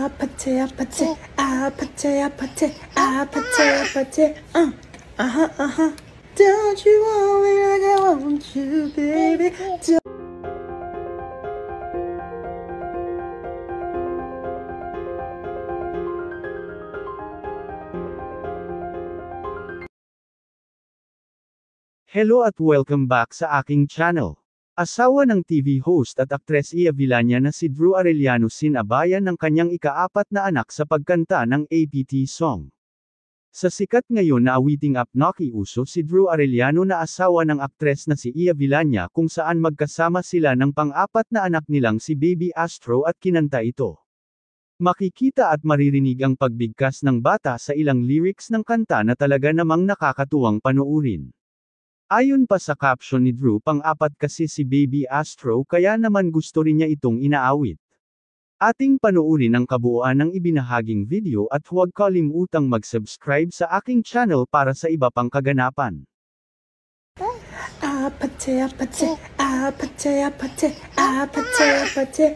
Apate, apate, apate, apate, apate, apate, Don't you want me like I want you, baby? Hello at welcome back sa aking channel. Asawa ng TV host at aktres Ia Villania na si Drew Arellano sinabayan ng kanyang ika-4 na anak sa pagkanta ng APT song. Sa sikat ngayon na awiting Up Nakiuso si Drew Arellano na asawa ng aktres na si Ia Villania kung saan magkasama sila ng pang-4 na anak nilang si Baby Astro at kinanta ito. Makikita at maririnig ang pagbigkas ng bata sa ilang lyrics ng kanta na talaga namang nakakatuwang panoorin. Ayon pa sa caption ni Drew, pang-4 kasi si Baby Astro kaya naman gusto rin niya itong inaawit. Ating panoorin ang kabuuan ng ibinahaging video at huwag kalimutang mag-subscribe sa aking channel para sa iba pang kaganapan. Apate, apate, apate, apate, apate, apate,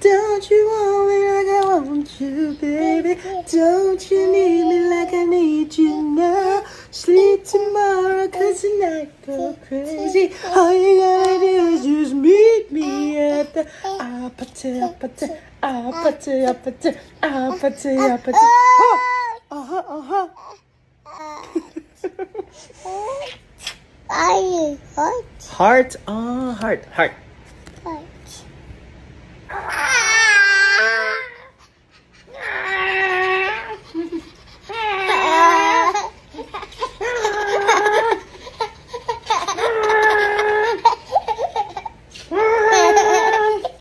Don't you want me like I want you, baby? Don't you need me like I need you now? Sleep tomorrow, cause tonight go crazy. All you gotta do is just meet me at the apate, apate, apate, apate, apate, apate. Heart. Heart, heart, heart.